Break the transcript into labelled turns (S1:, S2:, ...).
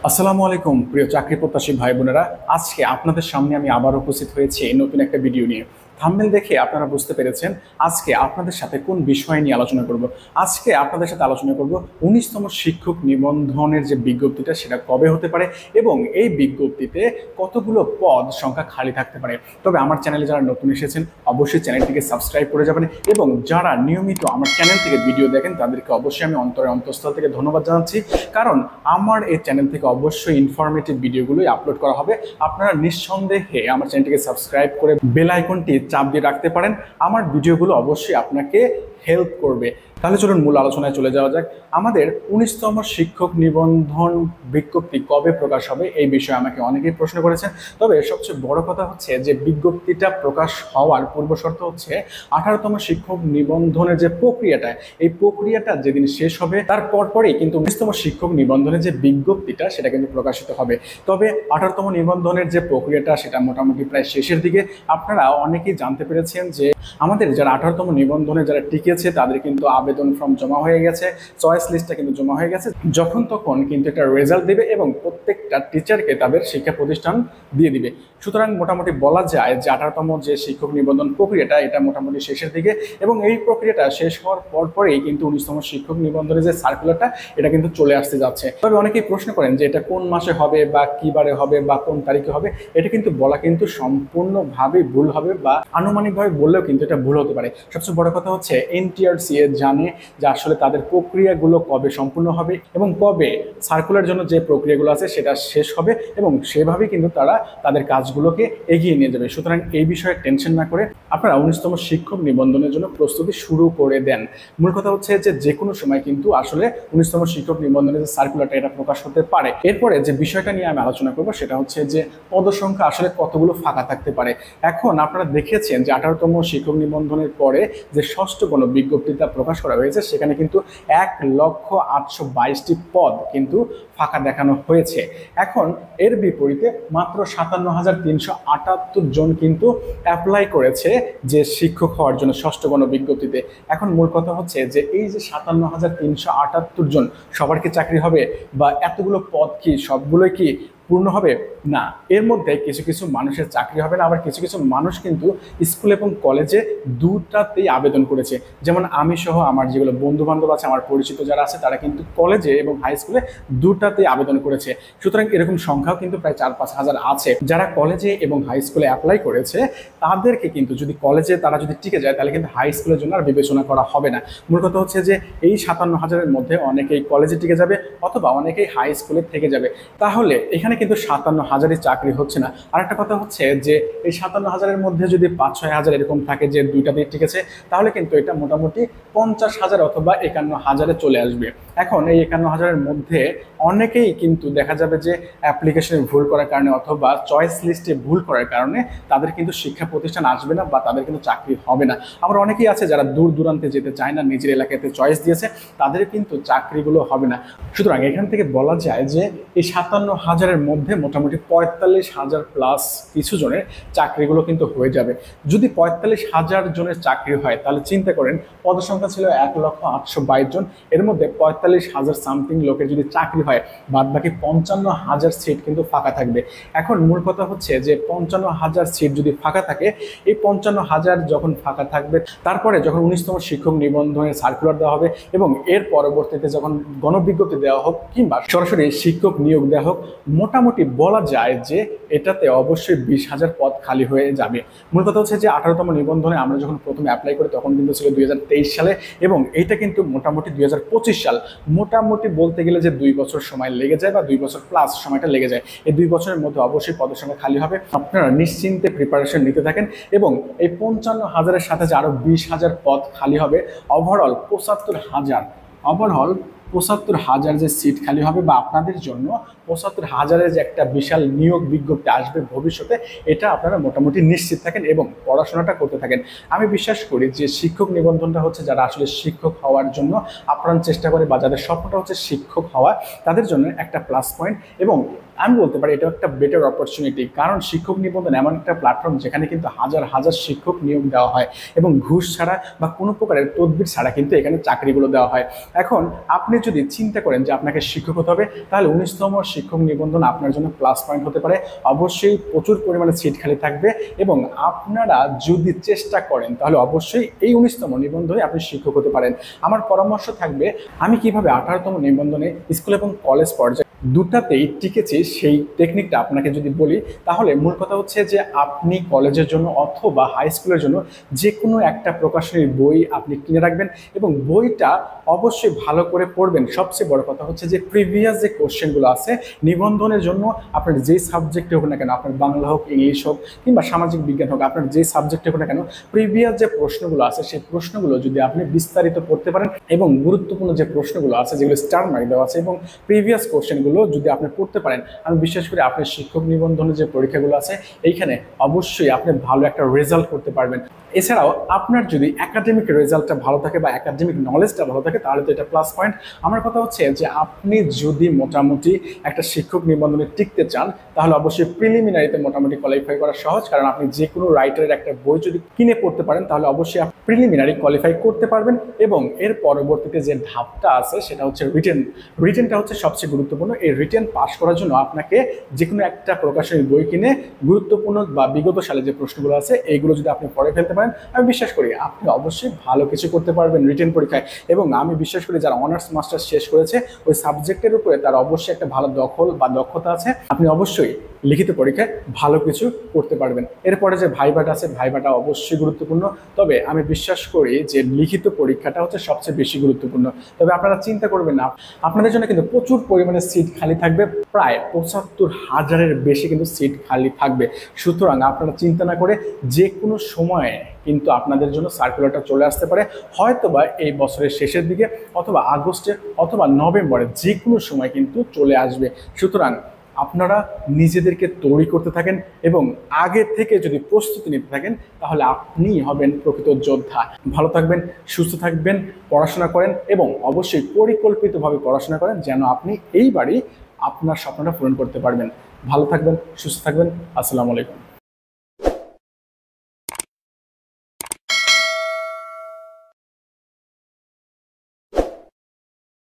S1: আসসালামু আলাইকুম প্রিয় চাকরি প্রত্যাশী ভাই বোনেরা। আজকে আপনাদের সামনে আমি আবার উপস্থিত হয়েছি নতুন একটা ভিডিও নিয়ে। থাম্বনেল দেখে আপনারা বুঝতে পেরেছেন আজকে আপনাদের সাথে কোন বিষয় নিয়ে আলোচনা করব। আজকে আপনাদের সাথে আলোচনা করব 19তম শিক্ষক নিবন্ধনের যে বিজ্ঞপ্তিটা সেটা কবে হতে পারে এবং এই বিজ্ঞপ্তিতে কতগুলো পদ সংখ্যা খালি থাকতে পারে। তবে আমার চ্যানেলে যারা নতুন এসেছেন অবশ্যই চ্যানেলটিকে সাবস্ক্রাইব করে যাবেন এবং যারা নিয়মিত আমার চ্যানেল থেকে ভিডিও দেখেন তাদেরকে অবশ্যই আমি অন্তঃস্থল থেকে ধন্যবাদ জানাচ্ছি, কারণ আমার এই চ্যানেল থেকে অবশ্যই ইনফরমেটিভ ভিডিওগুলোই আপলোড করা হবে। আপনারা নিঃসন্দেহে আমার চ্যানেলটিকে সাবস্ক্রাইব করে বেল আইকনটি চাপ দিয়ে রাখতে পারেন। আমার ভিডিওগুলো অবশ্যই আপনাকে হেল্প করবে। তাহলে চলুন মূল আলোচনায় চলে যাওয়া যাক। আমাদের 19তম শিক্ষক নিবন্ধন বিজ্ঞপ্তি কবে প্রকাশ হবে এই বিষয়ে আমাকে অনেকেই প্রশ্ন করেছেন। তবে সবচেয়ে বড় কথা হচ্ছে যে বিজ্ঞপ্তিটা প্রকাশ হওয়ার পূর্ব শর্ত হচ্ছে 18তম শিক্ষক নিবন্ধনের যে প্রক্রিয়াটা, এই প্রক্রিয়াটা যেদিন শেষ হবে তার পরপরই কিন্তু 19তম শিক্ষক নিবন্ধনের যে বিজ্ঞপ্তিটা সেটা কিন্তু প্রকাশিত হবে। তবে 18তম নিবন্ধনের যে প্রক্রিয়াটা সেটা মোটামুটি প্রায় শেষের দিকে। আপনারা অনেকেই জানতে পেরেছেন যে আমাদের যারা 18তম নিবন্ধনে যারা টিকেছে তাদের কিন্তু আবেদন ফর্ম জমা হয়ে গেছে, চয়েস লিস্টটা কিন্তু জমা হয়ে গেছে। যখন তখন কিন্তু একটা রেজাল্ট দেবে এবং প্রত্যেকটা টিচারকে তাদের শিক্ষা প্রতিষ্ঠান দিয়ে দিবে। সুতরাং মোটামুটি বলা যায় যে 18তম যে শিক্ষক নিবন্ধন প্রক্রিয়াটা এটা মোটামুটি শেষের দিকে এবং এই প্রক্রিয়াটা শেষ হওয়ার পরপরেই কিন্তু 19তম শিক্ষক নিবন্ধনের যে সার্কুলারটা এটা কিন্তু চলে আসতে যাচ্ছে। তবে অনেকেই প্রশ্ন করেন যে এটা কোন মাসে হবে বা কি বারে হবে বা কোন তারিখে হবে, এটা কিন্তু বলা কিন্তু সম্পূর্ণভাবে ভুল হবে বা আনুমানিকভাবে বললেও কিন্তু এটা ভুল হতে পারে। সবচেয়ে বড় কথা হচ্ছে এনটিআরসিএ জানে যে আসলে তাদের প্রক্রিয়াগুলো কবে সম্পূর্ণ হবে এবং কবে সার্কুলার জন্য যে প্রক্রিয়াগুলো আছে সেটা শেষ হবে এবং সেভাবেই কিন্তু তারা তাদের কাজগুলোকে এগিয়ে নিয়ে যাবে। সুতরাং এই বিষয়ে টেনশন না করে আপনারা 19তম শিক্ষক নিবন্ধনের জন্য প্রস্তুতি শুরু করে দেন। মূল কথা হচ্ছে যে কোনো সময় কিন্তু আসলে 19তম শিক্ষক নিবন্ধনের যে সার্কুলারটা এটা প্রকাশ হতে পারে। এরপরে যে বিষয়টা নিয়ে আমি আলোচনা করব সেটা হচ্ছে যে পদসংখ্যা আসলে কতগুলো ফাঁকা থাকতে পারে। এখন আপনারা দেখেছেন যে 18তম শিক্ষক নিবন্ধনের পরে যে ষষ্ঠ কোনো বিজ্ঞপ্তিটা প্রকাশ করা হয়েছে সেখানে কিন্তু 1,822টি পদ কিন্তু ফাঁকা দেখানো হয়েছে। এখন এর বিপরীতে মাত্র 57,378 জন কিন্তু অ্যাপ্লাই করেছে যে শিক্ষক হওয়ার জন্য ষষ্ঠ কোনো বিজ্ঞপ্তিতে। এখন মূল কথা হচ্ছে যে এই যে 57,378 জন সবার কি চাকরি হবে বা এতগুলো পদ কি সবগুলোই কি পূর্ণ হবে? না, এর মধ্যে কিছু কিছু মানুষের চাকরি হবে না, আবার কিছু কিছু মানুষ কিন্তু স্কুল এবং কলেজে দুটাতেই আবেদন করেছে। যেমন আমি সহ আমার যেগুলো বন্ধু বান্ধব আছে, আমার পরিচিত যারা আছে তারা কিন্তু কলেজে এবং হাই স্কুলে দুটাতেই আবেদন করেছে। সুতরাং এরকম সংখ্যাও কিন্তু প্রায় 4-5 হাজার আছে। যারা কলেজে এবং হাই স্কুলে অ্যাপ্লাই করেছে তাদেরকে কিন্তু যদি কলেজে তারা যদি টিকে যায় তাহলে কিন্তু হাই স্কুলের জন্য আর বিবেচনা করা হবে না। মূল কথা হচ্ছে যে এই 57,000-এর মধ্যে অনেকেই কলেজে টিকে যাবে অথবা অনেকেই হাই স্কুলে থেকে যাবে। তাহলে এখানে কিন্তু 57,000-ই চাকরি হচ্ছে না। আরেকটা কথা হচ্ছে যে এই 57,000-এর মধ্যে যদি 5-6 হাজার এরকম থাকে যে দুইটাতে টিকেছে তাহলে কিন্তু এটা মোটামুটি 50,000 অথবা 51,000-এ চলে আসবে। এখন এই 51,000-এর মধ্যে অনেকেই কিন্তু দেখা যাবে যে অ্যাপ্লিকেশনে ভুল করার কারণে অথবা চয়েস লিস্টে ভুল করার কারণে তাদের কিন্তু শিক্ষা প্রতিষ্ঠান আসবে না বা তাদের কিন্তু চাকরি হবে না। আবার অনেকেই আছে যারা দূর দূরান্তে যেতে চায় না, নিজের এলাকাতে চয়েস দিয়েছে, তাদের কিন্তু চাকরিগুলো হবে না। সুতরাং এখান থেকে বলা যায় যে এই 57,000-এর মধ্যে মোটামুটি 45,000 প্লাস কিছু জনের চাকরিগুলো কিন্তু হয়ে যাবে। যদি 45,000 জনের চাকরি হয় তাহলে চিন্তা করেন পদসংখ্যা ছিল 1,822 জন, এর মধ্যে 45,000 সামথিং লোকের যদি চাকরি হয় বাদ বাকি 55,000 সিট কিন্তু ফাঁকা থাকবে। এখন মূল কথা হচ্ছে যে 55,000 সিট যদি ফাঁকা থাকে, এই 55,000 যখন ফাঁকা থাকবে তারপরে যখন 19তম শিক্ষক নিবন্ধনের সার্কুলার দেওয়া হবে এবং এর পরবর্তীতে যখন গণবিজ্ঞপ্তি দেওয়া হোক কিংবা সরাসরি শিক্ষক নিয়োগ দেওয়া হোক, মোটামুটি বলা যায় যে এটাতে অবশ্যই 20,000 পদ খালি হয়ে যাবে। মূল কথা হচ্ছে যে 18তম নিবন্ধনে আমরা যখন প্রথমে অ্যাপ্লাই করি তখন কিন্তু ছিল 2023 সালে এবং এইটা কিন্তু মোটামুটি 2025 সাল। মোটামুটি বলতে গেলে যে 2 বছর সময় লেগে যায় বা 2 বছর প্লাস সময়টা লেগে যায়। এই 2 বছরের মধ্যে অবশ্যই পদের সংখ্যা খালি হবে। আপনারা নিশ্চিন্তে প্রিপারেশন নিতে থাকেন এবং এই 55,000-এর সাথে যে আরও 20,000 পদ খালি হবে, ওভারঅল 75,000 যে সিট খালি হবে বা আপনাদের জন্য 75,000-এর যে একটা বিশাল নিয়োগ বিজ্ঞপ্তি আসবে ভবিষ্যতে, এটা আপনারা মোটামুটি নিশ্চিত থাকেন এবং পড়াশোনাটা করতে থাকেন। আমি বিশ্বাস করি যে শিক্ষক নিবন্ধনটা হচ্ছে যারা আসলে শিক্ষক হওয়ার জন্য আপ্রাণ চেষ্টা করে বা যাদের স্বপ্নটা হচ্ছে শিক্ষক হওয়া তাদের জন্য একটা প্লাস পয়েন্ট এবং আমি বলতে পারি এটা একটা বেটার অপরচুনিটি। কারণ শিক্ষক নিবন্ধন এমন একটা প্ল্যাটফর্ম যেখানে কিন্তু হাজার হাজার শিক্ষক নিয়োগ দেওয়া হয় এবং ঘুষ ছাড়া বা কোনো প্রকারের তদবির ছাড়া কিন্তু এখানে চাকরিগুলো দেওয়া হয়। এখন আপনি যদি চিন্তা করেন যে আপনাকে শিক্ষক হতে হবে, তাহলে 19তম শিক্ষক নিবন্ধন আপনার জন্য প্লাস পয়েন্ট হতে পারে। অবশ্যই প্রচুর পরিমাণে সিট খালি থাকবে এবং আপনারা যদি চেষ্টা করেন তাহলে অবশ্যই এই 19তম নিবন্ধনে আপনি শিক্ষক হতে পারেন। আমার পরামর্শ থাকবে, আমি কিভাবে 18তম নিবন্ধনে স্কুল এবং কলেজ পর্যায়ে দুটাতেই টিকেছি সেই টেকনিকটা আপনাকে যদি বলি, তাহলে মূল কথা হচ্ছে যে আপনি কলেজের জন্য অথবা হাই স্কুলের জন্য যে কোনো একটা প্রকাশনীর বই আপনি কিনে রাখবেন এবং বইটা অবশ্যই ভালো করে পড়বেন। সবচেয়ে বড় কথা হচ্ছে যে প্রিভিয়াস যে কোশ্চেনগুলো আছে নিবন্ধনের জন্য, আপনার যেই সাবজেক্টে হোক না কেন, আপনার বাংলা হোক, ইংলিশ হোক কিংবা সামাজিক বিজ্ঞান হোক, আপনার যেই সাবজেক্টে হোক না কেন, প্রিভিয়াস যে প্রশ্নগুলো আছে সেই প্রশ্নগুলো যদি আপনি বিস্তারিত পড়তে পারেন এবং গুরুত্বপূর্ণ যে প্রশ্নগুলো আছে যেগুলো স্টার মার্ক দেওয়া আছে এবং প্রিভিয়াস কোশ্চেনগুলো যদি আপনি পড়তে পারেন, আমি বিশ্বাস করি আপনার শিক্ষক নিবন্ধনের যে পরীক্ষাগুলো আছে এইখানে অবশ্যই আপনি ভালো একটা রেজাল্ট করতে পারবেন। এছাড়াও আপনার যদি একাডেমিক রেজাল্টটা ভালো থাকে বা একাডেমিক নলেজটা ভালো থাকে তাহলে তো এটা প্লাস পয়েন্ট। আমার কথা হচ্ছে যে আপনি যদি মোটামুটি একটা শিক্ষক নিবন্ধনে টিকতে চান তাহলে অবশ্যই প্রিলিমিনারিতে মোটামুটি কোয়ালিফাই করা সহজ, কারণ আপনি যে কোনো রাইটারের একটা বই যদি কিনে পড়তে পারেন তাহলে অবশ্যই আপনি প্রিলিমিনারি কোয়ালিফাই করতে পারবেন। এবং এর পরবর্তীতে যে ধাপটা আছে সেটা হচ্ছে রিটেনটা হচ্ছে সবচেয়ে গুরুত্বপূর্ণ। এই রিটেন পাস করার জন্য আপনাকে যে কোনো একটা প্রকাশনীর বই কিনে গুরুত্বপূর্ণ বা বিগত সালে যে প্রশ্নগুলো আছে এইগুলো যদি আপনি পড়ে ফেলতে পারেন, আমি বিশ্বাস করি আপনি অবশ্যই ভালো কিছু করতে পারবেন রিটেন পরীক্ষায়। এবং আমি বিশ্বাস করি যারা অনার্স মাস্টার্স শেষ করেছে ওই সাবজেক্টের উপরে তার অবশ্যই একটা ভালো দখল বা দক্ষতা আছে, আপনি অবশ্যই লিখিত পরীক্ষায় ভালো কিছু করতে পারবেন। এরপরে যে ভাইভাটা আছে, ভাইভাটা অবশ্যই গুরুত্বপূর্ণ, তবে আমি বিশ্বাস করি যে লিখিত পরীক্ষাটা হচ্ছে সবচেয়ে বেশি গুরুত্বপূর্ণ। তবে আপনারা চিন্তা করবেন না, আপনাদের জন্য কিন্তু প্রচুর পরিমাণে সিট খালি থাকবে, প্রায় 75,000-এর বেশি কিন্তু সিট খালি থাকবে। সুতরাং আপনারা চিন্তা না করে যে কোনো সময়ে কিন্তু আপনাদের জন্য সার্কুলারটা চলে আসতে পারে, হয়তোবা এই বছরের শেষের দিকে অথবা আগস্টে অথবা নভেম্বরে, যে কোনো সময় কিন্তু চলে আসবে। সুতরাং আপনারা নিজেদেরকে তৈরি করতে থাকেন এবং আগে থেকে যদি প্রস্তুতি নিতে থাকেন তাহলে আপনিই হবেন প্রকৃত যোদ্ধা। ভালো থাকবেন, সুস্থ থাকবেন, পড়াশোনা করেন এবং অবশ্যই পরিকল্পিতভাবে পড়াশোনা করেন যেন আপনি এইবারই আপনার স্বপ্নটা পূরণ করতে পারবেন। ভালো থাকবেন, সুস্থ থাকবেন। আসসালামু আলাইকুম।